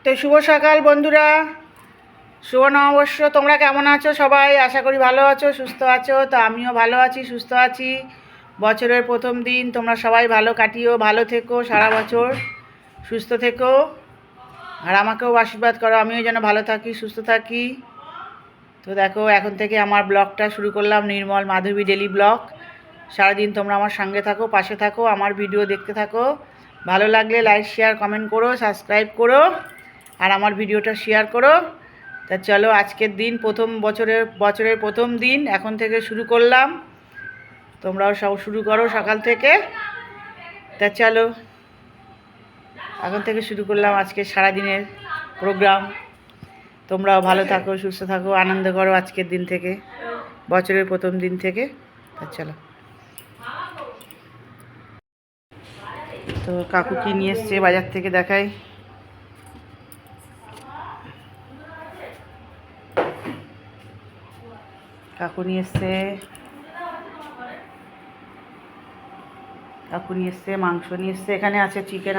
তো শুভ সকাল বন্ধুরা, শুভ নববর্ষ। তোমরা কেমন আছো সবাই? আশা করি ভালো আছো, সুস্থ আছো। তো আমিও ভালো আছি, সুস্থ আছি। বছরের প্রথম দিন, তোমরা সবাই ভালো কাটিও, ভালো থেকো, সারা বছর সুস্থ থেকো। আর আমাকেও আশীর্বাদ করো, আমিও যেন ভালো থাকি, সুস্থ থাকি। তো দেখো, এখন থেকে আমার ব্লগটা শুরু করলাম, নির্মল মাধবী ডেলি ব্লগ। সারাদিন তোমরা আমার সঙ্গে থাকো, পাশে থাকো, আমার ভিডিও দেখতে থাকো। ভালো লাগলে লাইক, শেয়ার, কমেন্ট করো, সাবস্ক্রাইব করো, আর আমার ভিডিওটা শেয়ার করো। তা চলো, আজকের দিন প্রথম বছরের প্রথম দিন, এখন থেকে শুরু করলাম। তোমরাও সব শুরু করো সকাল থেকে। তা চলো, এখন থেকে শুরু করলাম আজকে সারাদিনের প্রোগ্রাম। তোমরাও ভালো থাকো, সুস্থ থাকো, আনন্দ করো আজকের দিন থেকে, বছরের প্রথম দিন থেকে। তা চলো। তো কাকু কি নিয়ে এসছে বাজার থেকে দেখাই। কাকু নিয়ে এসছে মাংস নিয়ে এসছে। এখানে আছে চিকেন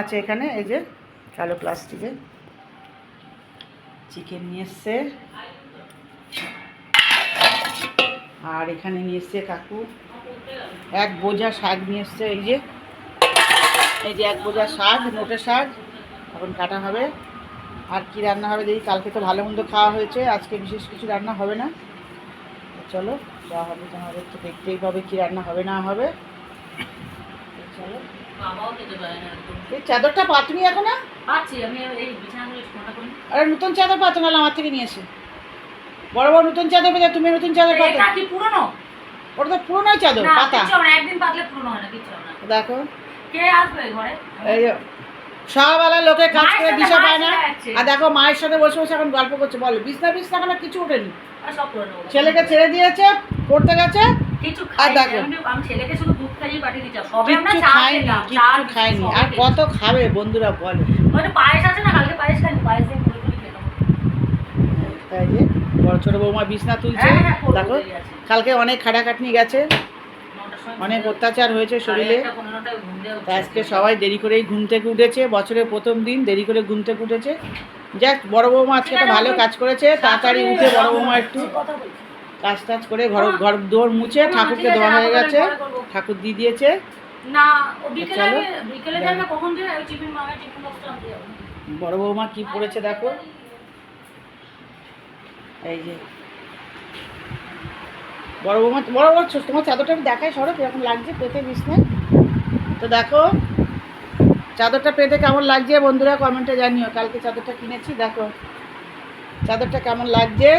আছে এখানে, এই যে কালো প্লাস্টিকে চিকেন নিয়ে এসছে। আর এখানে নিয়ে এসছে কাকু এক বোঝা শাক নিয়ে এসছে। এই যে এক বোঝা শাক, নোটে শাক, এখন কাটা হবে। আর কি রান্না হবে দেখি। কালকে তো ভালো মন্দ খাওয়া হয়েছে, আজকে বিশেষ কিছু রান্না হবে না। চলো, যা হবে তোমাদের তো দেখতেই পাবে কি রান্না হবে না হবে। চলো, এই চাদরটা পাতনি এখন না? আরে নতুন চাদর পাতো না, আমার থেকে নিয়ে এসে। বড় বড় নতুন চাদর পেয়ে, তুমি নতুন চাদর পাতো? পুরনো, ওটা তো পুরোনো চাদর, পাতা। একদিন পাতলে পুরনো হয় না, কিছু না। দেখো, কে আসবে ঘরে? এই সকালবেলা লোকে কাজ করে দিশা পায় না। আর দেখো, মায়ের সাথে বসে বসে এখন গল্প করছে। বলো, বিছনা এখন কিছু ওঠেনি। ছেলেকে ছেড়ে দিয়েছে, পড়তে গেছে। আর দেখো, আমি ছেলেকে শুধু দুধ খাইয়ে পাঠিয়ে দিচ্ছি, সবে আমরা কিচ্ছু খাইনি। আর কত খাবে বন্ধুরা বলো? ওটা পায়েস আছে না, কালকে পায়েস খাইনি, পায়েস দিয়ে মুড়ি খেয়ে নেবো। তাই যে বড় ছোট বৌমা বিছনা তুলছে। দেখো, কালকে অনেক খাটাখাটনি গেছে, অনেক অত্যাচার হয়েছে শরীরে। আজকে সবাই দেরি করেই ঘুম থেকে উঠেছে, বছরের প্রথম দিন দেরি করে ঘুম থেকে উঠেছে। যাক, বড় বৌমা আজকে একটা ভালো কাজ করেছে। তাড়াতাড়ি উঠে বড় বৌমা একটু কাজ টাজ করে ঘর দৌড় মুছে ঠাকুরকে দেওয়া হয়ে গেছে, ঠাকুর দিয়ে দিয়েছে। বড় বৌমা কি পড়েছে দেখো, এই যে বড় বৌমা। তোমার চাদরটা আমি দেখাই, সরো কিরকম লাগছে পেতে বিছনায়। তো দেখো, চাদরটা পেতে কেমন লাগছে বন্ধুরা কমেন্টে জানিও। কালকে চাদরটা কিনেছি, দেখো চাদরটা কেমন লাগছে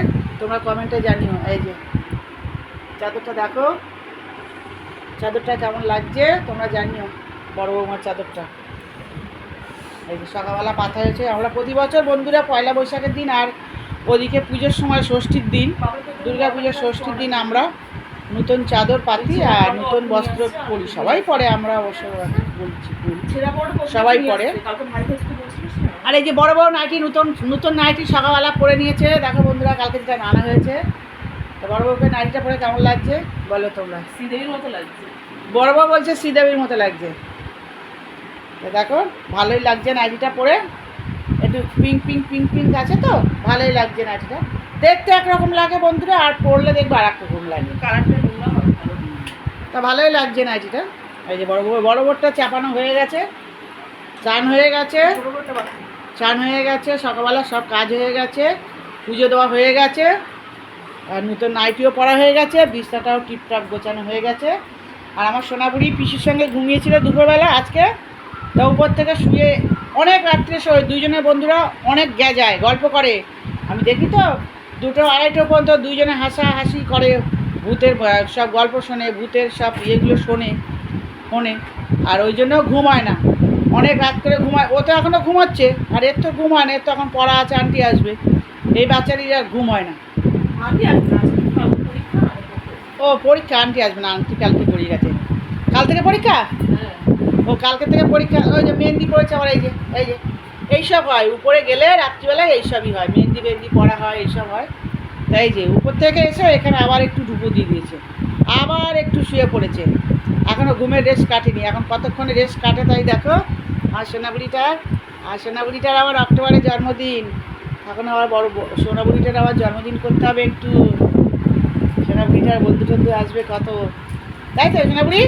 তোমরা কমেন্টে জানিও। এই যে চাদরটা দেখো, চাদরটা কেমন লাগছে তোমরা জানিও। বড় বৌমার চাদরটা এই যে সকালবেলা পাতা হয়েছে। আমরা প্রতি বছর বন্ধুরা পয়লা বৈশাখের দিন আর ওদিকে পুজোর সময় ষষ্ঠীর দিন, দুর্গা পুজোর ষষ্ঠীর দিন আমরা নতুন চাদর পাতি আর নতুন বস্ত্র পরি। সবাই পরে, আমরা অবশ্য বলছি সবাই পরে। আর এই যে বড় বড় নাইটি, নতুন নাইটি সকালবেলা পরে নিয়েছে। দেখো বন্ধুরা, কালকে যেটা আনা হয়েছে। তো বড় বউকে নাইটিটা পরে কেমন লাগছে বলো তোমরা? শ্রীদেবীর মতো লাগছে। বড় বউ বলছে শ্রীদেবীর মতো লাগছে। তো দেখো, ভালোই লাগছে নাইটিটা পরে, একটু পিঙ্ক আছে, তো ভালোই লাগছে নাইটিটা। দেখতে একরকম লাগে বন্ধুরা, আর পরলে দেখবে আর একরকম লাগে। তা ভালোই লাগছে নাইটিটা। এই যে বড় বউটা চাপানো হয়ে গেছে, চান হয়ে গেছে, সকালবেলা সব কাজ হয়ে গেছে, পুজো দেওয়া হয়ে গেছে, আর নতুন নাইটিও পরা হয়ে গেছে, বিছনাটাও টিপটাপ গোছানো হয়ে গেছে। আর আমার সোনাবুড়ি পিসির সঙ্গে ঘুমিয়েছিল দুপুরবেলা আজকে। তা উপর থেকে শুয়ে অনেক রাত্রে শোয়, দুইজনে বন্ধুরা অনেক যায় গল্প করে। আমি দেখি তো 2টো 2:30 পর্যন্ত দুইজনে হাসাহাসি করে, ভূতের সব গল্প শোনে, ভূতের সব ইয়েগুলো শোনে ফোনে। আর ওই জন্য ঘুম হয় না, অনেক রাত করে ঘুমায়। ও তো এখনও ঘুমাচ্ছে, আর এর তো ঘুম হয় না, এর তো এখন পড়া আছে, আন্টি আসবে। এই বাচ্চারই আর ঘুম হয় না। ও পরীক্ষা, আন্টি আসবে না, আন্টি কালকে পড়ে গেছে। কাল থেকে পরীক্ষা? ও কালকে থেকে পরীক্ষা। ওই যে মেহেন্দি পড়েছে আমার, এই যে এইসব হয় উপরে গেলে রাত্রিবেলায়, এইসবই হয়, মেহেন্দি পড়া হয়, এইসব হয়। তাই যে উপর থেকে এসে এখানে আবার একটু ঢুকো দিয়ে দিয়েছে, আবার একটু শুয়ে পড়েছে। এখনও ঘুমের রেস্ট কাটেনি, এখন কতক্ষণে রেস্ট কাটে তাই দেখো। আর সোনাবুড়িটা আর সোনাবুড়িটার আবার অক্টোবরে জন্মদিন, এখন আবার সোনাবুড়িটার আবার জন্মদিন করতে হবে একটু। সোনাবুড়িটার বন্ধু টন্ধু আসবে কত, তাই তো সোনাবুড়ি?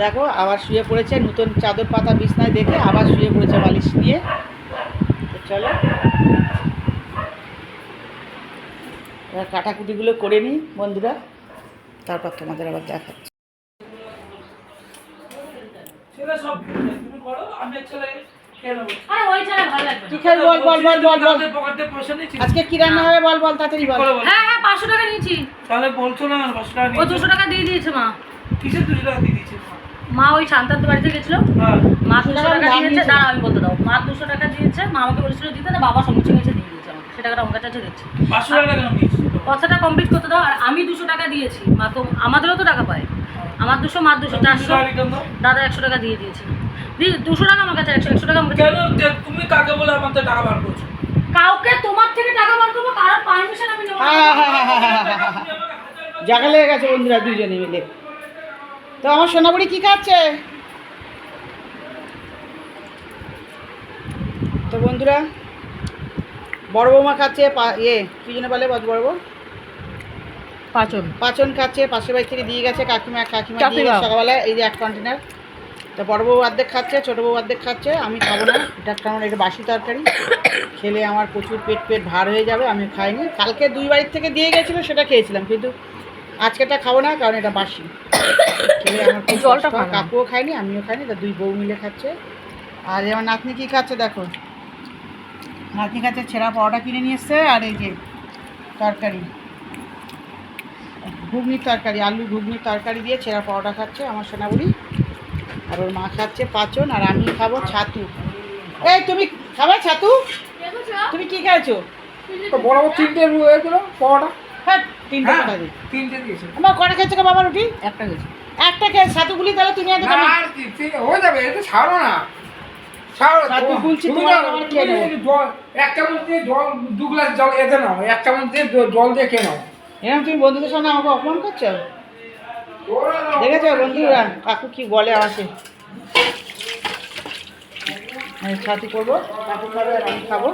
দেখো আবার শুয়ে পড়েছে, নতুন চাদর পাতা বিছনায় দেখে আবার শুয়ে পড়েছে বালিশ নিয়ে। তো চলো এবার কাটাকুটিগুলো করে নিই বন্ধুরা, তারপর তোমাদের আবার দেখাচ্ছি। আরে ওই ছাড়া ভালো লাগবে না। কি খাই বল বল বল বল বল, আজকে কি রান্না হবে বল বল তাড়াতাড়ি বল। হ্যাঁ হ্যাঁ 500 টাকা নিয়েছি। তাহলে বলছো না 500 টাকা ও 200 টাকা দিয়ে দিয়েছে মা। কিসের 200 টাকা দিয়ে দিয়েছে? মা ওই শান্তান্ত বাড়িতে গেছিল, হ্যাঁ মা 200 টাকা দিয়েছে। দাঁড়া আমি বলতে দাও, মা 200 টাকা দিয়েছে, মা আমাকে বলেছিল দিতে, না বাবা সঙ্গে সঙ্গে এসে দিয়ে দিয়েছে আমাকে। সে টাকাটা আমার কাছে দিচ্ছে। 500 টাকা কেন দিয়েছিস? কথাটা কমপ্লিট করতে দাও। আর আমি 200 টাকা দিয়েছি, মা তো আমাদেরও তো টাকা পায়। আমার 200, মা 200, 400, দাদা 100 টাকা দিয়ে দিয়েছে। 200 টাকা আমার কাছে, 100 টাকা আমার কাছে। কেন তুমি কাকে বলে আমার থেকে টাকা বার করছো? কাউকে তোমার থেকে টাকা বার করবো, কারোর পারমিশন আমি নেব না। জায়গা লেগে গেছে বন্ধুরা দুজনে মিলে। তো আমার সোনাবুড়ি কি খাচ্ছে? তো বন্ধুরা বড় বৌমা খাচ্ছে কি জন্য বলে বড় বউ? পাচন খাচ্ছে, পাশের বাড়ি থেকে দিয়ে গেছে কাকিমা দিয়ে গেছে সকালবেলায়, এই যে 1 কন্টেনার। তো বড় বউ অর্ধেক খাচ্ছে, ছোটো বউ অর্ধেক খাচ্ছে, আমি খাবো না। এটা কারণ এটা বাসি তরকারি, খেলে আমার প্রচুর পেট ভার হয়ে যাবে, আমি খাইনি। কালকে 2 বাড়ির থেকে দিয়ে গেছিলো, সেটা খেয়েছিলাম, কিন্তু আজকেটা খাবো না কারণ এটা বাসি। খেলে আমার জলটা কাকুও খায়নি, আমিও খাইনি, তা 2 বউ মিলে খাচ্ছে। আর আমার নাতনি কী খাচ্ছে দেখো, নাতনি খাচ্ছে ছেঁড়া পাওয়াটা কিনে নিয়ে এসছে, আর এই যে তরকারি, ঘুগনির তরকারি, আলু ঘুগনির তরকারি দিয়ে ছেঁড়া পাওয়াটা খাচ্ছে আমার সোনাবুড়ি। আর ওর মা খাচ্ছে পাচন, আর আমি খাবো ছাতু। এই তুমি খাবে ছাতু? তুমি কি খাইছো? বড় বড় 3টে হয়েছিল পাওয়াটা। হ্যাঁ 3টে কটা দিই, 3টে দিয়েছে। আমার কটা খেয়েছে গো বাবা রুটি? একটা খেয়েছে। একটা খেয়ে ছাতুগুলি তাহলে তুমি আগে খাবে। আর হয়ে যাবে, এটা ছাড়ো না, ছাড়ো। ছাতু গুলছি তুমি তোমার আমার খেয়ে নেবো। জল 1 চামচ দিয়ে জল 2 গ্লাস জল এতে নাও, 1 চামচ দিয়ে জল দিয়ে খেয়ে নাও। এরকম তুমি বন্ধুদের সামনে আমাকে অপমান করছো? দেখেছো বন্ধুরা কাকু কি বলে আমাকে? আমি ছাতু করবো, কাকু খাবে আর আমি খাবো।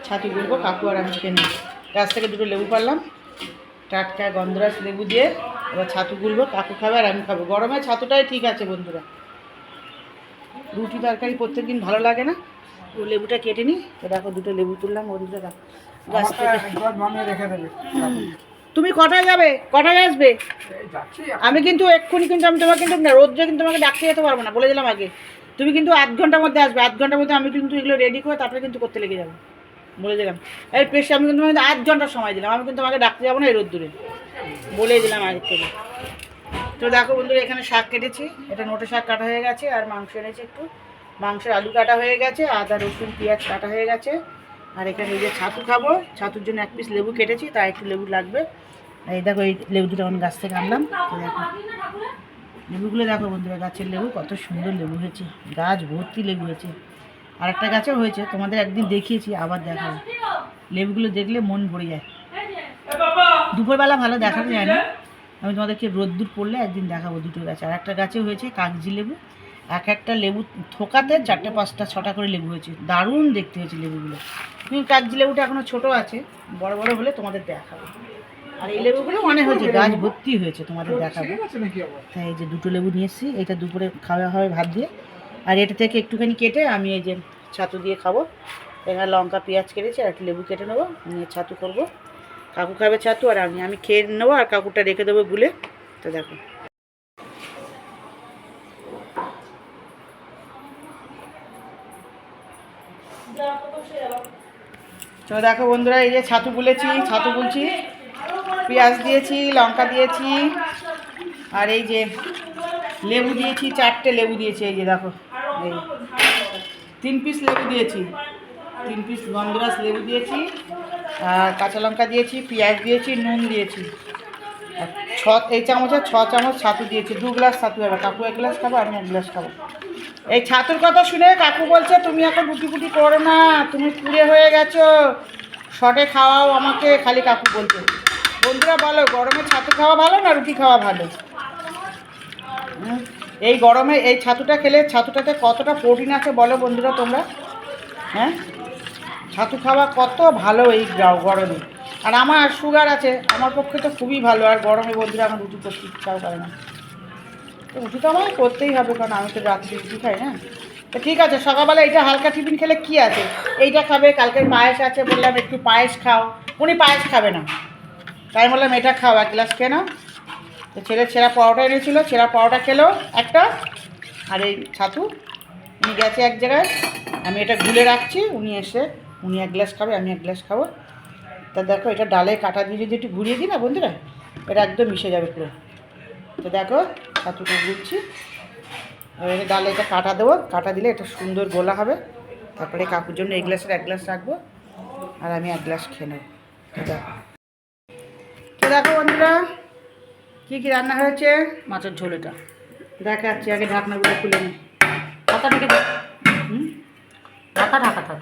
ছাতু গুলবো, কাকু আর আমি খেয়ে নেব। গাছ থেকে 2টো লেবু পারলাম, টাটকা গন্ধরাজ লেবু দিয়ে এবার ছাতু গুলবো, কাকু খাবে আর আমি খাবো। গরমে ছাতুটাই ঠিক আছে বন্ধুরা, রুটি তরকারি প্রত্যেকদিন ভালো লাগে না। ও লেবুটা কেটে নিই। তো দেখো 2টো লেবু তুললাম বন্ধুরা, দেখো গাছ থেকে। রেখে দেবে। তুমি কটায় যাবে, কটায় আসবে? যাচ্ছি আমি কিন্তু এক্ষুনি কিন্তু আমি তোমাকে কিন্তু রোদ্রে কিন্তু তোমাকে ডাকতে যেতে পারবো না, বলে দিলাম আগে। তুমি কিন্তু 8 ঘন্টার মধ্যে আসবে, 8 ঘন্টার মধ্যে আমি কিন্তু এগুলো রেডি করে তারপরে কিন্তু করতে লেগে যাবো, বলে দিলাম। এই পেশে আমি কিন্তু তোমাকে 8 ঘন্টার সময় দিলাম, আমি কিন্তু তোমাকে ডাকতে যাবো না এই রোদ্দুরে, বলে দিলাম আগের থেকে। তো দেখো বন্ধুরা এখানে শাক কেটেছি, এটা নোটে শাক কাটা হয়ে গেছে, আর মাংস এনেছি একটু, মাংসের আলু কাটা হয়ে গেছে, আদা রসুন পেঁয়াজ কাটা হয়ে গেছে। আর এখানে এই যে ছাতু খাবো, ছাতুর জন্য 1 পিস লেবু কেটেছি, তাই একটু লেবু লাগবে। এই দেখো এই লেবু দুটো আমি গাছ থেকে আনলাম। তো দেখো লেবুগুলো দেখো বন্ধুরা, গাছের লেবু কত সুন্দর লেবু হয়েছে, গাছ ভর্তি লেবু হয়েছে। আর একটা গাছেও হয়েছে, তোমাদের একদিন দেখিয়েছি, আবার দেখাবো। লেবুগুলো দেখলে মন ভরে যায়। দুপুরবেলা ভালো দেখানো যায় না, আমি তোমাদেরকে রোদ্দুর পড়লে একদিন দেখাবো 2টো গাছে। আর একটা গাছে হয়েছে কাগজি লেবু, একটা লেবু থোকাতে 4টে 5টা 6টা করে লেবু হয়েছে, দারুণ দেখতে হয়েছে লেবুগুলো। কিন্তু কাগজি লেবুটা এখনও ছোটো আছে, বড় বড় হলে তোমাদের দেখাবো। আর এই লেবুগুলো অনেক হয়েছে, গাছ ভর্তি হয়েছে, তোমাদের দেখাবো। তাই এই যে 2টো লেবু নিয়ে এসেছি, এইটা দুপুরে খাওয়া হবে ভাত দিয়ে। আর এটা থেকে একটুখানি কেটে আমি এই যে ছাতু দিয়ে খাবো। এখানে লঙ্কা পেঁয়াজ কেটেছি, আর একটা লেবু কেটে নেবো, নিয়ে ছাতু করবো। কাকু খাবে ছাতু আর আমি খেয়ে নেবো, আর কাকুরটা রেখে দেবো গুলে। তো দেখো তো দেখো বন্ধুরা এই যে ছাতু গুলেছি, ছাতু গুলছি, পেঁয়াজ দিয়েছি, লঙ্কা দিয়েছি, আর এই যে লেবু দিয়েছি, 4টে লেবু দিয়েছি। এই যে দেখো এই 3 পিস লেবু দিয়েছি, 3 পিস গন্ধরাজ লেবু দিয়েছি, আর কাঁচা লঙ্কা দিয়েছি, পেঁয়াজ দিয়েছি, নুন দিয়েছি। আর এই চামচে 6 চামচ ছাতু দিয়েছি, 2 গ্লাস ছাতু হবে। কাকু 1 গ্লাস খাবো, আমি 1 গ্লাস খাবো। এই ছাতুর কথা শুনে কাকু বলছে তুমি এখন রুটি ফুটি করো না, তুমি পুড়ে হয়ে গেছো, শর্টে খাওয়াও আমাকে, খালি কাকু বলছে। বন্ধুরা বলো গরমে ছাতু খাওয়া ভালো না রুটি খাওয়া ভালো? এই গরমে এই ছাতুটা খেলে ছাতুটাতে কতটা প্রোটিন আছে বলো বন্ধুরা তোমরা। হ্যাঁ, ছাতু খাওয়া কত ভালো এই গরমে। আর আমার সুগার আছে, আমার পক্ষে তো খুবই ভালো। আর গরমে বন্ধুরা আমার রুটি করতে ইচ্ছাও করে না, তো রুটি তো আমার করতেই হবে, কারণ আমি তো রাত্রে রুটি খাই না। তো ঠিক আছে, সকালবেলা এইটা হালকা টিফিন খেলে কি আছে, এইটা খাবে। কালকের পায়েস আছে, বললাম একটু পায়েস খাও, উনি পায়েস খাবে না, তাই বললাম এটা খাও, 1 গ্লাস খেয়ে নাও। তো ছেলে ছেঁড়া পরোটা এনেছিল, ছেঁড়া পরোটা খেলো একটা, আর এই ছাতু। উনি গেছে এক জায়গায়, আমি এটা গুলে রাখছি, উনি 1 গ্লাস খাবে, আমি 1 গ্লাস খাবো। তা দেখো, এটা ডালে কাটা দিয়ে যদি একটু ঘুরিয়ে দিই না বন্ধুরা, এটা একদম মিশে যাবে পুরো। তো দেখো ছাতুটা গুলছি, এবার ডালে এটা কাটা দেবো, কাটা দিলে এটা সুন্দর গোলা হবে। তারপরে কাকুর জন্য 1 গ্লাসের 1 গ্লাস রাখবো, আর আমি 1 গ্লাস খেয়ে নেবো। তো দেখো বন্ধুরা কী কী রান্না হয়েছে। মাছের ঝোল এটা দেখাচ্ছি, আগে ঢাকনাগুলো খুলে নিই। ঢাকা ঢেকে দে। ঢাকা ঢাকা থাক।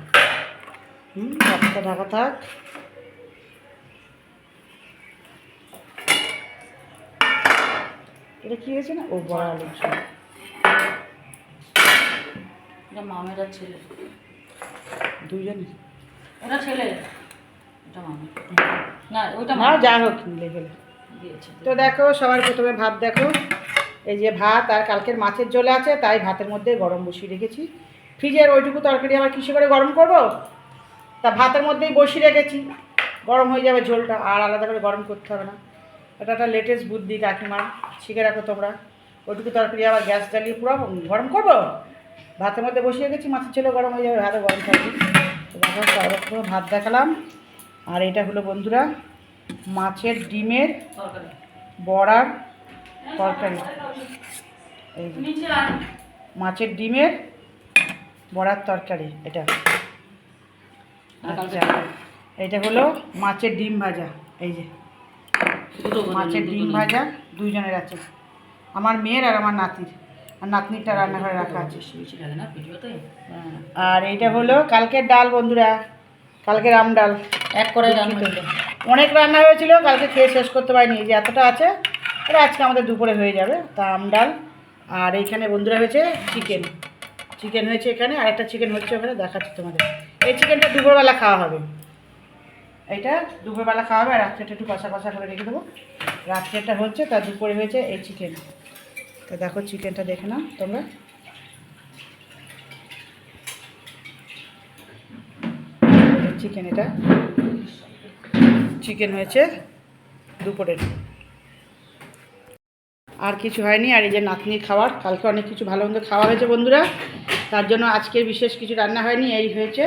ঢাকটা ঢাকা থাক। এটা কী হয়েছে না, ও বড় আলু। এটা মামের আর ছেলে, দুজনে ওটা ছেলে, এটা মামের না, ওইটা মা যা হোক মিলে ফেলে দিয়েছে। তো দেখো সবার প্রথমে ভাত দেখো, এই যে ভাত, আর কালকের মাছের ঝোল আছে, তাই ভাতের মধ্যে গরম বসিয়ে রেখেছি। ফ্রিজের ওইটুকু তরকারি আবার কিসে করে গরম করব, তা ভাতের মধ্যেই বসিয়ে রেখেছি, গরম হয়ে যাবে ঝোলটা, আর আলাদা করে গরম করতে হবে না। এটা একটা লেটেস্ট বুদ্ধি কাকিমার, শিখে রাখো তোমরা। ওইটুকু তরকারি আবার গ্যাস জ্বালিয়ে পুরো গরম করবো, ভাতের মধ্যে বসিয়ে রেখেছি, মাছের ঝোলও গরম হয়ে যাবে, ভাতও গরম থাকবে। তো দেখো সর্বপ্রথম ভাত দেখালাম। আর এটা হলো বন্ধুরা মাছের ডিমের বড়ার তরকারি। এই যে মাছের ডিমের বড়ার তরকারি এটা। আচ্ছা, এটা হলো মাছের ডিম ভাজা। এই যে মাছের ডিম ভাজা দুইজনের আছে, আমার মেয়ের আর আমার নাতির, আর নাতনিটা রান্নাঘরে রাখা আছে। আর এইটা হলো কালকের ডাল বন্ধুরা, কালকের আম ডাল। এক করে রান্না করলে অনেক রান্না হয়েছিল, কালকে খেয়ে শেষ করতে পারিনি, এই যে এতটা আছে, এটা আজকে আমাদের দুপুরে হয়ে যাবে। তা আম ডাল। আর এইখানে বন্ধুরা হয়েছে চিকেন হয়েছে এখানে, আর একটা চিকেন হচ্ছে ওখানে, দেখাচ্ছি তোমাদের। এই চিকেনটা দুপুরবেলা খাওয়া হবে, এইটা দুপুরবেলা খাওয়া হবে, আর রাত্রেটা একটু কষা কষা করে রেখে দেবো। রাত্রেটা হচ্ছে, তার দুপুরে হয়েছে এই চিকেন। তো দেখো চিকেনটা দেখে নাও তোমরা। চিকেন, এটা চিকেন হয়েছে দুপুরের, আর কিছু হয়নি। আর এই যে নাতনির খাবার, কালকে অনেক কিছু ভালো মন্দ খাওয়া হয়েছে বন্ধুরা, তার জন্য আজকে বিশেষ কিছু রান্না হয়নি। এই হয়েছে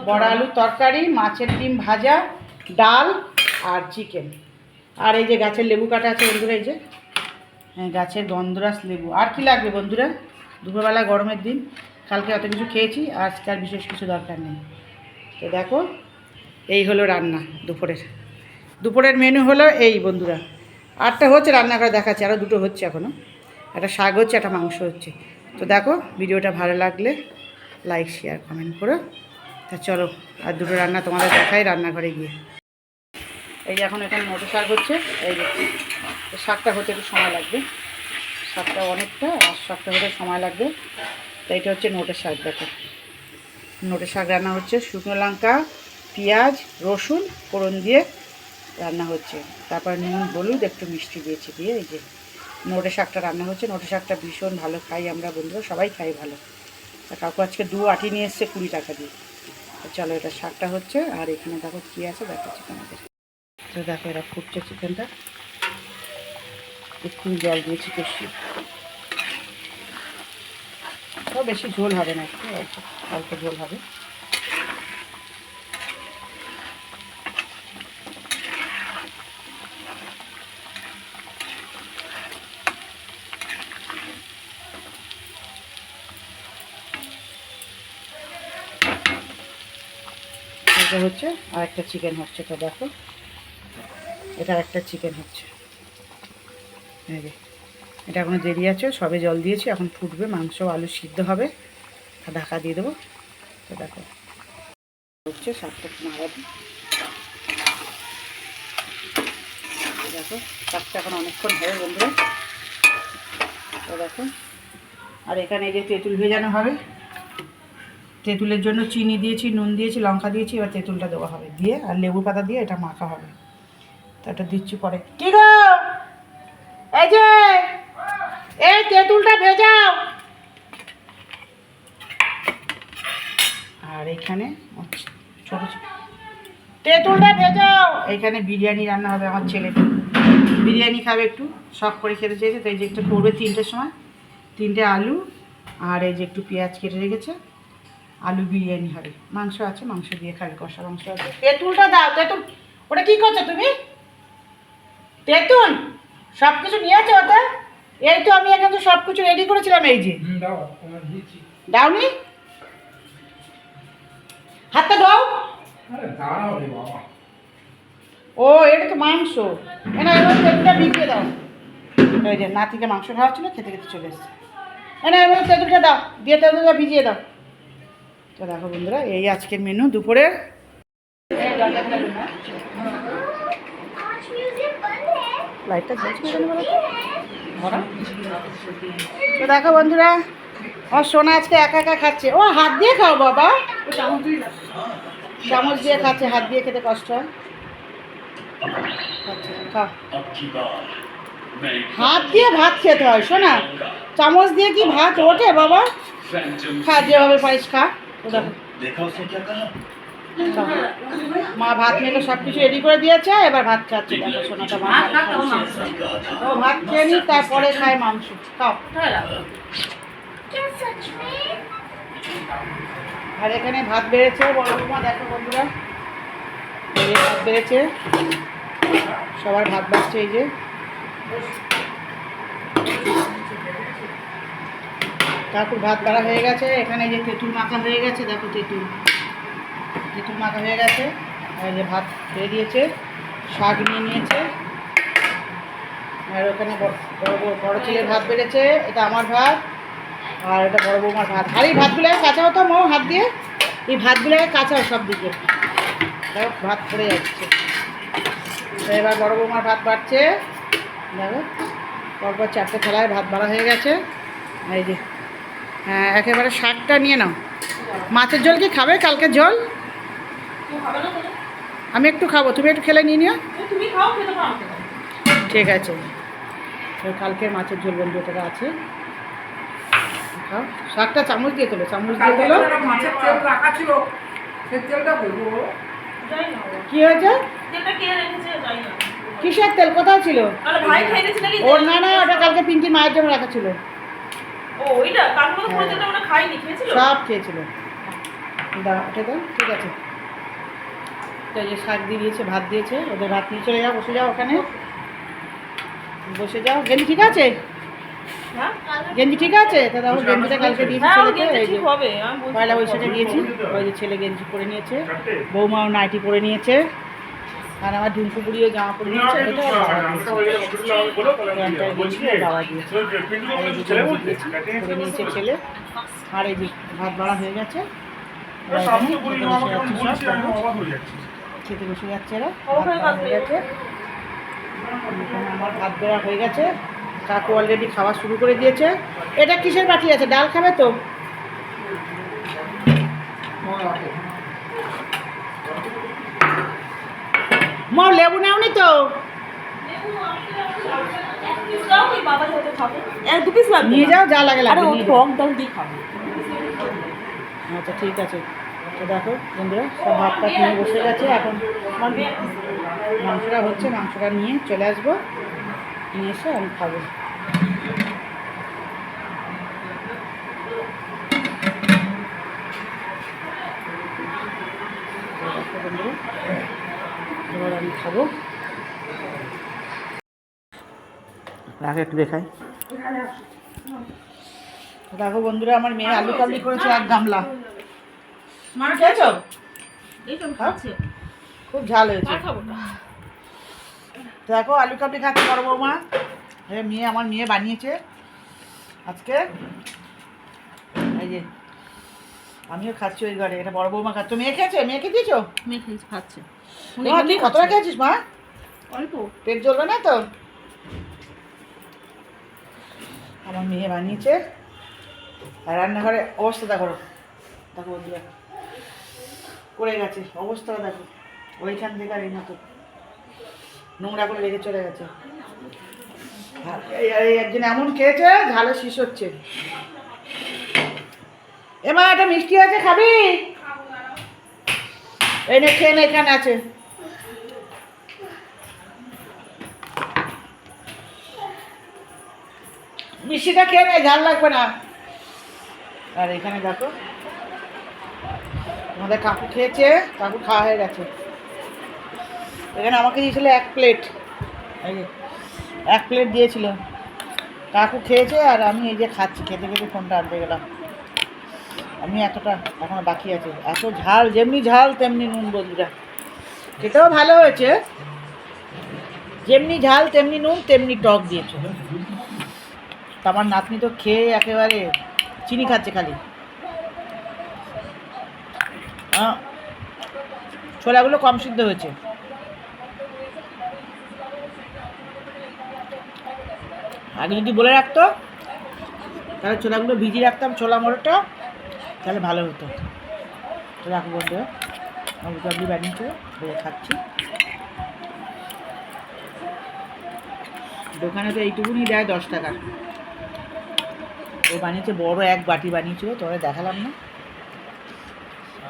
বড়া আলুর তরকারি, মাছের ডিম ভাজা, ডাল আর চিকেন। আর এই যে গাছের লেবু কাটা আছে বন্ধুরা, এই যে হ্যাঁ গাছের গন্ধরাস লেবু। আর কি লাগবে বন্ধুরা, দুপুরবেলা গরমের দিন, কালকে অত কিছু খেয়েছি, আজকে আর বিশেষ কিছু দরকার নেই। তো দেখো এই হলো রান্না দুপুরের মেনু হলো এই বন্ধুরা। আরটা হচ্ছে রান্না করে দেখাচ্ছি, আরও দুটো হচ্ছে এখনও, একটা শাক হচ্ছে, একটা মাংস হচ্ছে। তো দেখো ভিডিওটা ভালো লাগলে লাইক শেয়ার কমেন্ট করো। তা চলো আর দুটো রান্না তোমাদের দেখাই রান্নাঘরে গিয়ে। এই যে এখন এখানে নোটে শাক হচ্ছে, এই যে শাকটা হতে একটু সময় লাগবে, শাকটা অনেকটা, আর শাকটা হতে সময় লাগবে। তো এটা হচ্ছে নোটের শাক। দেখো নোটের শাক রান্না হচ্ছে, শুকনো লঙ্কা, পেঁয়াজ, রসুন ফোড়ন দিয়ে রান্না হচ্ছে, তারপর নুন হলুদ একটু মিষ্টি দিয়েছি, দিয়ে এই যে নোটে শাকটা রান্না হচ্ছে। নোটে শাকটা ভীষণ ভালো খাই আমরা বন্ধুরা, সবাই খাই ভালো। তা কাকু আজকে 2 আটি নিয়ে এসছে 20 টাকা দিয়ে। তো চলো এটা শাকটা হচ্ছে, আর এখানে দেখো কী আছে দেখাচ্ছি তোমাদের। তো দেখো এরা ফুটছে চিকেনটা, এক্ষুনি জল দিয়েছি কষি, তো বেশি ঝোল হবে না, একটু অল্প ঝোল হবে। এটা হচ্ছে আর একটা চিকেন হচ্ছে। তো দেখো এটা একটা চিকেন হচ্ছে, এই যে এটা এখনো দেরি আছে, সবে জল দিয়েছি, এখন ফুটবে, মাংস আলু সিদ্ধ হবে, ঢাকা দিয়ে দেবো। তো দেখো হচ্ছে শাকটা নাড়া দিই, দেখো শাকটা এখন অনেকক্ষণ হবে বন্ধুরা। তো দেখো আর এখানে এই যে তেঁতুল ভেজানো হবে, তেঁতুলের জন্য চিনি দিয়েছি, নুন দিয়েছি, লঙ্কা দিয়েছি, এবার তেঁতুলটা দেওয়া হবে, দিয়ে আর লেবু পাতা দিয়ে এটা মাখা হবে। তো এটা দিচ্ছি পরে। কি গো, এই যে এই তেঁতুলটা ভেজাও। আর এখানে ছোট ছোট তেঁতুলটা ভেজাও। এখানে বিরিয়ানি রান্না হবে, আমার ছেলেটা বিরিয়ানি খাবে, একটু শখ করে খেতে চেয়েছে, তো এই যে একটু করবে 3টের সময়, 3টে আলু আর এই যে একটু পেঁয়াজ কেটে রেখেছে, আলু বিরিয়ানি হবে। মাংস আছে, মাংস দিয়ে খাবে, কষা মাংস আছে। তেঁতুলটা দাও, তেঁতুল। ওটা কী করছো তুমি? তেঁতুল সব কিছু নিয়েছো ওটা? এই তো আমি এখন তো সব কিছু রেডি করেছিলাম, এই যে দাওনি, হাতটা দাও। ও এটা তো মাংস, না এবার তেঁতুলটা ভিজিয়ে দাও। ওই যে নাতিকে মাংস খাওয়া ছিল, খেতে খেতে চলে এসছে। না এবার তেঁতুলটা দাও, দিয়ে তেঁতুলটা ভিজিয়ে দাও। তো দেখো বন্ধুরা, এই আজকের মেনু দুপুরে। লাইটটা জ্বলছে কেন বলো তো? তো দেখো বন্ধুরা, আমার সোনা আজকে একা একা খাচ্ছে। ও হাত দিয়ে খাও বাবা, চামচ দিয়ে খাচ্ছে, হাত দিয়ে খেতে কষ্ট হয়। খাও, হাত দিয়ে ভাত খেতে হয় সোনা, চামচ দিয়ে কি ভাত ওঠে বাবা? খা, যেভাবে পারিস খা। মা ভাত মেখে সব কিছু রেডি করে দিয়েছে, এবার ভাত খাচ্ছে। দেখো সোনাটা মা ও ভাত খেয়ে নি, তারপরে খায় মাংস। খাও। আর এখানে ভাত বেড়েছে বড় বৌমা, দেখো বন্ধুরা, এই যে ভাত বেড়েছে, সবার ভাত বাড়ছে। এই যে কাকুর ভাত বাড়া হয়ে গেছে। এখানে যে তেঁতুল মাখা হয়ে গেছে, দেখো তেঁতুল মাখা হয়ে গেছে। আর এই যে ভাত খেয়ে দিয়েছে, শাক নিয়ে নিয়েছে। আর ওখানে বড় ছেলের ভাত বেড়েছে, এটা আমার ভাত, আর এটা বড় বৌমার ভাত। আর এই ভাতগুলোকে কাঁচা হতো মো হাত দিয়ে, এই ভাতগুলোকে কাঁচা সব দিকে, দেখো ভাত পড়ে যাচ্ছে। তো এবার বড় বৌমার ভাত বাড়ছে, দেখো পরপর 4টে থালায় ভাত বাড়া হয়ে গেছে। এই যে হ্যাঁ, একেবারে শাকটা নিয়ে নাও। মাছের ঝোল কি খাবে? কালকের ঝোল আমি একটু খাবো, তুমি একটু খেলে নিয়ে নিও। ঠিক আছে, তো কালকের মাছের ঝোল বন্ধু এটা আছে, খাও। শাকটা চামচ দিয়ে তোলো, চামচ দিয়ে তোলো। কি হয়েছে? কিসের তেল? কোথায় ছিল? ওর না না, ওটা কালকে পিঙ্কির মায়ের জন্য রাখা ছিল। সব খেয়েছিল। দাও, ওটা দাও। ঠিক আছে, তো এই যে শাক দিয়ে দিয়েছে, ভাত দিয়েছে, ওদের ভাত নিয়ে চলে যাও, বসে যাও, ওখানে বসে যাও। গেঞ্জি ঠিক আছে? গেঞ্জি ঠিক আছে? তা দেখো গেঞ্জিটা কালকে দিয়েছি ছেলেকে, এই যে পয়লা বৈশাখে দিয়েছি। ওই যে ছেলে গেঞ্জি পরে নিয়েছে, বৌমাও নাইটি পরে নিয়েছে, আর আমার ঝুমকু বুড়িও জামা পরে নিয়েছে। এটা বাবা দিয়েছে, পরে নিয়েছে ছেলে। আর এই যে ভাত বাড়া হয়ে গেছে, খেতে বসে যাচ্ছে এরা, হয়ে গেছে। আমার ভাত বেড়া হয়ে গেছে, কাকু অলরেডি খাওয়া শুরু করে দিয়েছে। এটা কিসের বাটি আছে? ডাল খাবে তো? মা লেবু নাওনি তো? নিয়ে যাও, যা লাগে লাগে। আচ্ছা ঠিক আছে। তো দেখো বন্ধুরা, সব ভাত টাত নিয়ে বসে গেছে। এখন মাংসটা হচ্ছে, মাংসটা নিয়ে চলে আসবো, নিয়ে এসে আমি খাবো। বন্ধুরা এবার আমি খাবো, আগে একটু দেখাই। দেখো বন্ধুরা, আমার মেয়ে আলু কাবলি করেছে 1 গামলা। খেয়েছো? খুব ঝাল হয়েছে। দেখো আলু কাবলি খাচ্ছে বড় বৌমা, মেয়ে, আমার মেয়ে বানিয়েছে আজকে। এই যে আমিও খাচ্ছি ওই ঘরে, এটা বড় বৌমা খাচ্ছ। মেয়ে খেয়েছে? মেয়েকে দিয়েছো? মেয়ে খাচ্ছে। তুই কতটা খেয়েছিস মা? অল্প, পেট জ্বলবে না তো? আমার মেয়ে বানিয়েছে, আর রান্নাঘরে অবস্থা দেখো, দেখো বন্ধুরা পড়ে গেছে, অবস্থাটা দেখো, ওইখান থেকে আর এই মতো নোংরা করে রেখে চলে গেছে। আর একদিন এমন খেয়েছে ঝালে শীষ হচ্ছে। এমা একটা মিষ্টি আছে, খাবি? এই নে খেয়ে নে, এখানে আছে। মিষ্টিটা খেয়ে নে, ঝাল লাগবে না। আর এখানে দেখো আমাদের কাকু খেয়েছে, কাকু খাওয়া হয়ে গেছে। এখানে আমাকে দিয়েছিল 1 প্লেট, এই যে 1 প্লেট দিয়েছিল, কাকু খেয়েছে আর আমি এই যে খাচ্ছি, খেতে খেতে ফোনটা আনতে গেলাম। আমি এতটা এখনো বাকি আছে। এত ঝাল, যেমনি ঝাল তেমনি নুন বন্ধুরা, খেতেও ভালো হয়েছে। যেমনি ঝাল তেমনি নুন তেমনি টক দিয়েছে। তা আমার নাতনি তো খেয়ে একেবারে চিনি খাচ্ছে খালি। ছোলাগুলো কম সিদ্ধ হয়েছে। আগে যদি বলে রাখতো তাহলে ছোলাগুলো ভিজিয়ে রাখতাম, ছোলা মোড়টা, তাহলে ভালো হতো। তো রাখো বন্ধু, আমি বানিয়েছে বলে খাচ্ছি। দোকানে তো এইটুকুনি দেয় 10 টাকা। ও বানিয়েছে বড় 1 বাটি বানিয়েছিল, তোরা দেখালাম না,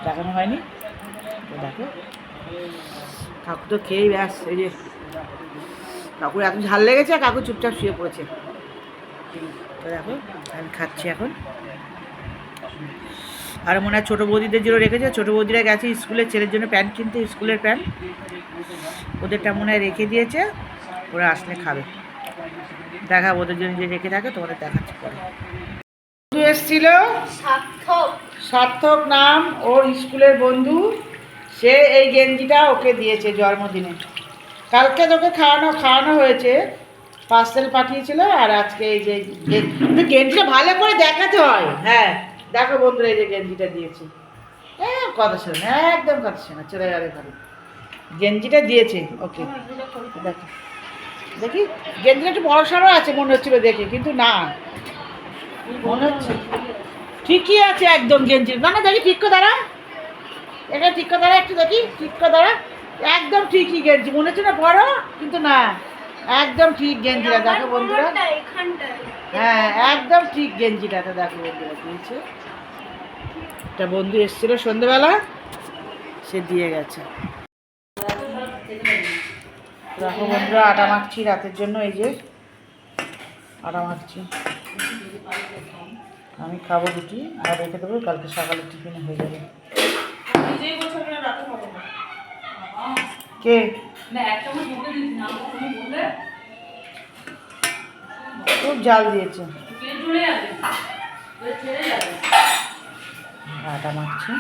দেখানো হয়নি। তো দেখো কাকু তো খেয়েই ব্যাস, এই যে কাকুর এত ঝাল লেগেছে, কাকু চুপচাপ শুয়ে পড়েছে। তো দেখো আমি খাচ্ছি এখন। আর মনে হয় ছোটো বৌদিদের জন্য রেখেছে, ছোটো বৌদিরা গেছে স্কুলের ছেলের জন্য প্যান্ট কিনতে, স্কুলের প্যান্ট ওদেরটা মনে হয় রেখে দিয়েছে, ওরা আসলে খাবে। দেখা ওদের জন্য যে রেখে থাকে তোমাদের দেখাচ্ছি পরে। বন্ধু এসেছিল, সার্থক নাম ওর স্কুলের বন্ধু, সে এই গেঞ্জিটা ওকে দিয়েছে জন্মদিনে। কালকে তোকে খাওয়ানো হয়েছে, পার্সেল পাঠিয়েছিল। আর আজকে এই যে গেঞ্জিটা ভালো করে দেখাতে হয়। হ্যাঁ দেখো বন্ধুরা, এই যে গেঞ্জিটা দিয়েছে। হ্যাঁ কথা শোনো, একদম কথা শোনো, চলে যাবে ঘরে। গেঞ্জিটা দিয়েছে ওকে, দেখো দেখি গেঞ্জিটা একটু বড় সড়ো আছে মনে হচ্ছিল দেখে, কিন্তু না, মনে হচ্ছে ঠিকই আছে একদম গেঞ্জি। না না দেখি ঠিক করে দাঁড়া, এটা ঠিক করে দাঁড়া, একটু দেখি ঠিক করে দাঁড়া, একদম ঠিকই গেঞ্জি মনে হচ্ছে না বড়, কিন্তু না একদম ঠিক গেঞ্জিটা। দেখো বন্ধুরা, হ্যাঁ একদম ঠিক গেঞ্জিটা দেখো বন্ধুরা দিয়েছে। একটা বন্ধু এসেছিল সন্ধ্যেবেলা, সে দিয়ে গেছে। দেখো বন্ধুরা আটা মাখছি রাতের জন্য, এই যে আটা মাখছি। আমি খাবো রুটি আর রেখে দেবো, কালকে সকালে টিফিনে হয়ে যাবে। কে খুব জাল দিয়েছে। আটা মাখছি,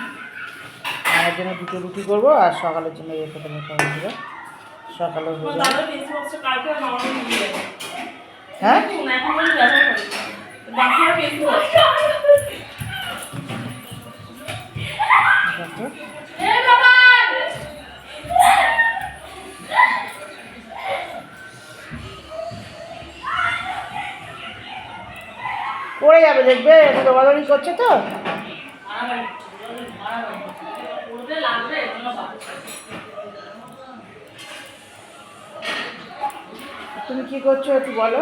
আমার জন্য 2টো রুটি করবো আর সকালের জন্য রেখে দেবো, বন্ধুরা সকালে হয়ে যাবে। হ্যাঁ পড়ে যাবে দেখবে, একটু দৌড়াদৌড়ি করছে তো। তুমি কি করছো একটু বলো।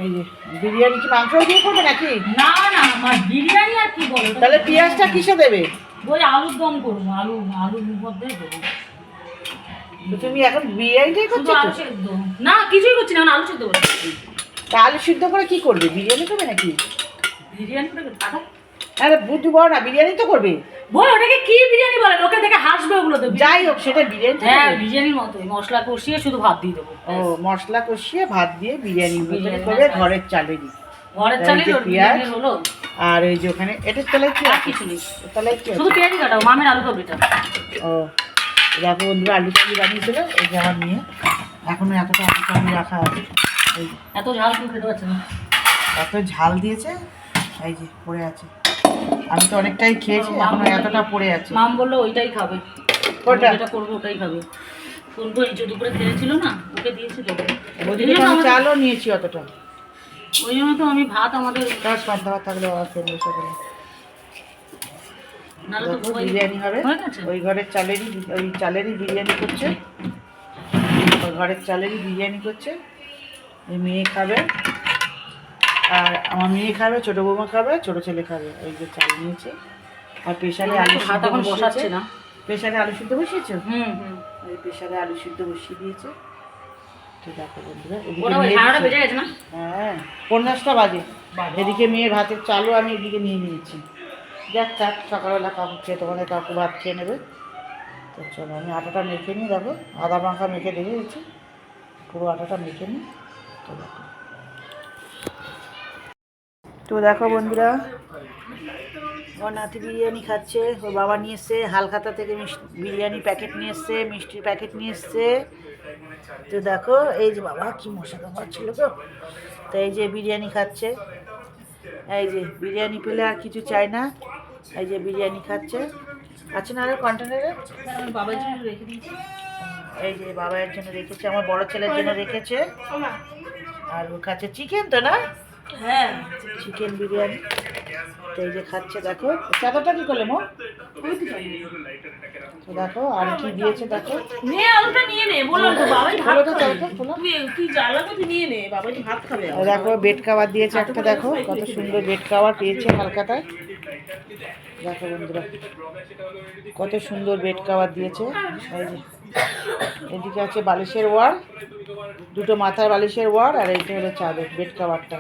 এই যে বিরিয়ানি কি মাংস দিয়ে করবে নাকি? না না, আমার বিরিয়ানি আর কি বলো, তাহলে পেঁয়াজটা কিসে দেবে? ওই আলুর দম করবো, আলুর মধ্যে দেবো। তো তুমি এখন বিরিয়ানিটাই করছো তো? না কিছুই করছি না, আলু সিদ্ধ করছি। তা আলু সিদ্ধ করে কি করবে, বিরিয়ানি করবে নাকি? বিরিয়ানি করে খাবো। আরে বুঝতে পারো না, বিরিয়ানি তো করবে। বল ওটাকে কি বিরিয়ানি বলে, লোকে দেখে হাসবে ওগুলো তো। যাই হোক সেটা বিরিয়ানি। হ্যাঁ বিরিয়ানির মতোই, মশলা কষিয়ে শুধু ভাত দিয়ে দেবো। ও মশলা কষিয়ে ভাত দিয়ে বিরিয়ানি করবে, ঘরের চালেরই। ঘরের চালের বিরিয়ানি হলো। আর ওই যে ওখানে এটার তলায় কি আর কিছু নেই, তলায় কি শুধু পেঁয়াজি কাটাও, মামের আলু কাবলিটা। ও দেখো বন্ধুরা আলু কাবলি বানিয়েছিল এই যে আমার নিয়ে, এখনো এতটা আলু কাবলি রাখা আছে। এই এত ঝাল কেউ খেতে পারছে না, এত ঝাল দিয়েছে, এই যে পড়ে আছে। আমি তো অনেকটাই খেয়েছি, এখনো এতটা পড়ে আছে। মাম বললো ওইটাই খাবে, ওটা যেটা করবো ওটাই খাবে। কোন ইচ্ছে দুপুরে খেয়েছিল না, ওকে দিয়েছিল। ওদিকে তো আমি চালও নিয়েছি অতটা। ওই জন্য তো আমি ভাত আমাদের তার সন্ধ্যা থাকলে বাবা ফেলবে সকালে। নাহলে তো দেখো বিরিয়ানি হবে, হয়ে গেছে। ওই চালেরই বিরিয়ানি করছে, ওই ঘরের চালেরই বিরিয়ানি করছে। এই মেয়ে খাবে, আর আমার মেয়ে খাবে, ছোটো বৌমা খাবে, ছোটো ছেলে খাবে। ওই যে চাল নিয়েছে, আর প্রেশারে আলু ভাত সিদ্ধ এখন বসিয়েছে। বসাচ্ছে না। প্রেশারে আলু সিদ্ধ বসিয়েছে, হুম। ওই প্রেশারে আলু সিদ্ধ বসিয়ে দিয়েছে। তো দেখো বন্ধুরা, এদিকে ওটা ওই মেয়ে সারাটা দিচ্ছে। বেজে গেছে না? হ্যাঁ 50টা বাজে। এদিকে মেয়ের ভাতের চালও আমি এদিকে নিয়ে নিয়েছি। যাক থাক, সকালবেলা কাকু খেয়ে তোমাদের কাকু ভাত খেয়ে নেবে। তো চলো আমি আটাটা মেখে নিই। দেখো আদা মাখা মেখে রেখে দিচ্ছি, পুরো আটাটা মেখে নিই। তো দেখো বন্ধুরা, ওর নাতি বিরিয়ানি খাচ্ছে। ওর বাবা নিয়ে এসছে হালখাতা থেকে বিরিয়ানি প্যাকেট নিয়ে এসছে, মিষ্টির প্যাকেট নিয়ে এসছে। তো দেখো এই যে বাবা কি মশা কামড়াচ্ছিল তো। তো এই যে বিরিয়ানি খাচ্ছে, এই যে বিরিয়ানি পেলে আর কিছু চাই না। এই যে বিরিয়ানি খাচ্ছে, আছে না আরো কন্টেনারে, বাবার জন্য রেখে দিয়েছি। এই যে বাবার জন্য রেখেছে, আমার বড় ছেলের জন্য রেখেছে। আর ও খাচ্ছে চিকেন, তো না? হ্যাঁ, চিকেন বিরিয়ানি। তো এই যে খাচ্ছে। দেখো চাদরটা কি করলে মো? তো দেখো আর কি দিয়েছে দেখো। নে আলুটা নিয়ে নে, বললাম তো বাবাই ভাত খোলো তো খাবে। চাদরটা, খোলো। তুই জ্বালা করতে নিয়ে নে, বাবাই তো ভাত খাবে। আর দেখো বেড কাভার দিয়েছে একটা, দেখো কত সুন্দর বেড কাভার পেয়েছে হালখাতায়। দেখো বন্ধুরা কত সুন্দর বেড কাভার দিয়েছে। এই যে এদিকে আছে বালিশের ওয়ার, দুটো মাথার বালিশের ওয়ার, আর এইটা হলো চাদর বেড কাভারটা।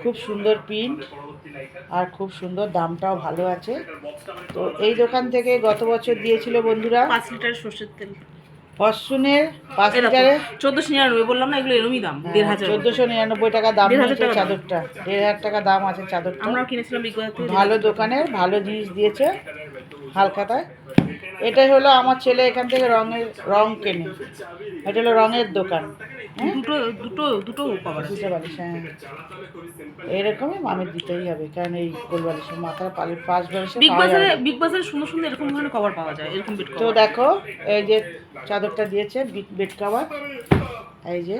খুব সুন্দর প্রিন্ট আর খুব সুন্দর, দামটাও ভালো আছে। তো এই দোকান থেকে গত বছর দিয়েছিল বন্ধুরা 5 লিটার সর্ষের তেল, ফরচুনের 5 লিটারে 1499 বললাম না, এগুলো এরমই দাম, 1500। 1499 টাকা দাম 1500 নিয়েছে টাকা দাম। চাদরটা, 1500 টাকা দাম আছে চাদরটা। আমরা কিনেছিলাম বিগ বাজার থেকে। ভালো দোকানের ভালো জিনিস দিয়েছে হালখাতায়। এটাই হলো আমার ছেলে এখান থেকে রং কেনে, এটা হলো রঙের দোকান। হ্যাঁ দুটো কভার বুঝতে পারিস, হ্যাঁ এরকমই মামের দিতেই হবে, কারণ এই গোল বালিশের মাথার পাশ বালিশে পাওয়া যাবে না। বিগ বাজারে সুন্দর সুন্দর এরকম ধরনের কভার পাওয়া যায়, এরকম বেড তো দেখো এই যে চাদরটা দিয়েছে বেড কাভার, এই যে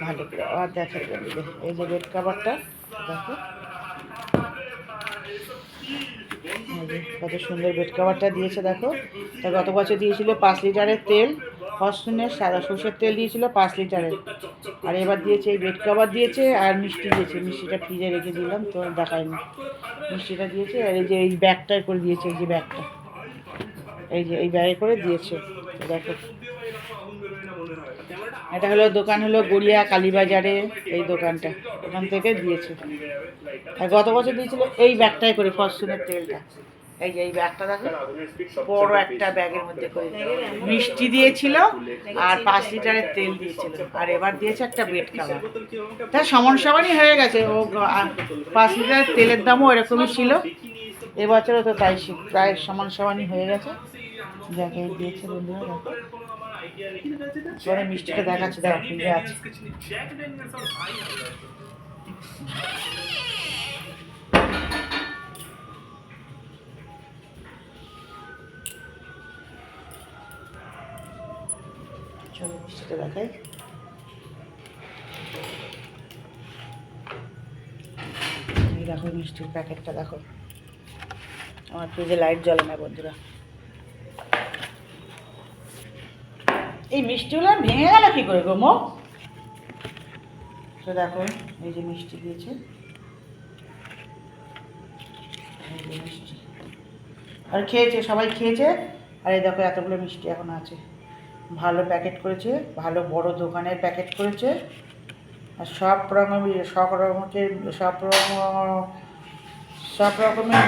ভালো করে আবার দেখা যাবে, এই যে বেড কাভারটা দেখো, এই যে কত সুন্দর বেড কাভারটা দিয়েছে দেখো। তা গত বছর দিয়েছিল 5 লিটারের তেল, ফরচুনের সাদা সর্ষের তেল দিয়েছিল 5 লিটারের, আর এবার দিয়েছে এই বেড কাভার দিয়েছে আর মিষ্টি দিয়েছে। মিষ্টিটা ফ্রিজে রেখে দিলাম তো দেখাইনি, মিষ্টিটা দিয়েছে। আর এই যে এই ব্যাগটায় করে দিয়েছে, এই যে ব্যাগটা, এই যে এই ব্যাগে করে দিয়েছে দেখো। এটা হলো দোকান হলো গড়িয়া কালীবাজারে, এই দোকানটা এখান থেকে দিয়েছে। আর গত বছর দিয়েছিল এই ব্যাগটাই করে ফরচুনের তেলটা, এই যে এই ব্যাগটা দেখো বড় একটা ব্যাগের মধ্যে করে মিষ্টি দিয়েছিল আর 5 লিটারের তেল দিয়েছিল, আর এবার দিয়েছে একটা বেড কাভার। তা সমান সমানই হয়ে গেছে, ও 5 লিটারের তেলের দামও এরকমই ছিল, এবছরও তো তাই প্রায় সমান সমানই হয়ে গেছে। যাকে দিয়েছে বন্ধুরা দেখো, পরে মিষ্টিটা দেখাচ্ছে, দেখো ফ্রিজে আছে। চলো মিষ্টিটা দেখাই। এই দেখো মিষ্টির প্যাকেটটা দেখো, আমার ফ্রিজে লাইট জ্বলে না বন্ধুরা। এই মিষ্টিগুলো ভেঙে গেল কি করে গো মো? তো দেখো এই যে মিষ্টি দিয়েছে, এই যে মিষ্টি, আর খেয়েছে সবাই খেয়েছে। আর এই দেখো এতগুলো মিষ্টি এখন আছে, ভালো প্যাকেট করেছে, ভালো বড় দোকানের প্যাকেট করেছে। আর সব রকমের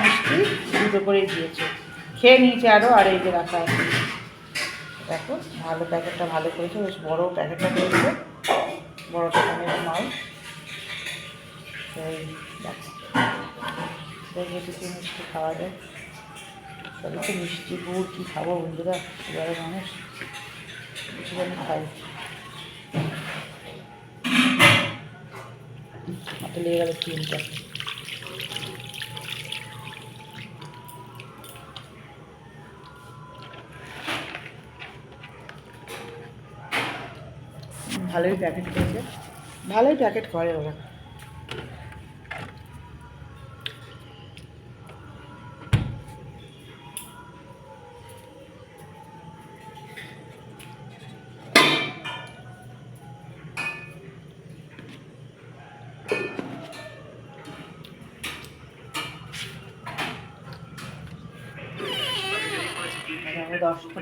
মিষ্টি দুটো করেই দিয়েছে, খেয়ে নিয়েছে আরও। আর এই যে রাখা আছে দেখো, ভালো প্যাকেটটা ভালো করেছে, বেশ বড় প্যাকেটটা করেছে, বড় দোকানের মাল। সেই দেখো কিছু মিষ্টি খাওয়া যায়, সবই তো মিষ্টি গুড় কী খাবো বন্ধুরা, এবারে মানুষ কিছু আমি খাই। হাতে লেগে গেল ক্রিমটা। ভালোই প্যাকেট করেছে, ভালোই প্যাকেট করে ওরা।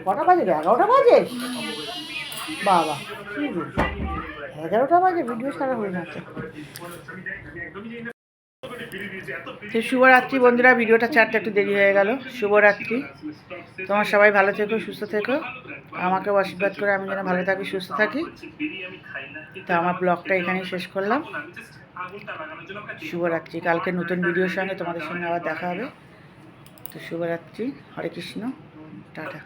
কটা বাজে? 11টা বাজে? বাবা, কি বল, 11টা বাজে, ভিডিও সারা হয়ে যাচ্ছে। তো শুভরাত্রি বন্ধুরা, ভিডিওটা ছাড়তে একটু দেরি হয়ে গেল। শুভরাত্রি, তোমার সবাই ভালো থেকো, সুস্থ থেকো, আমাকেও আশীর্বাদ করে আমি যেন ভালো থাকি, সুস্থ থাকি। তো আমার ব্লগটা এখানেই শেষ করলাম। শুভরাত্রি, কালকে নতুন ভিডিওর সঙ্গে তোমাদের সঙ্গে আবার দেখা হবে। তো শুভরাত্রি, হরে কৃষ্ণ, টাটা।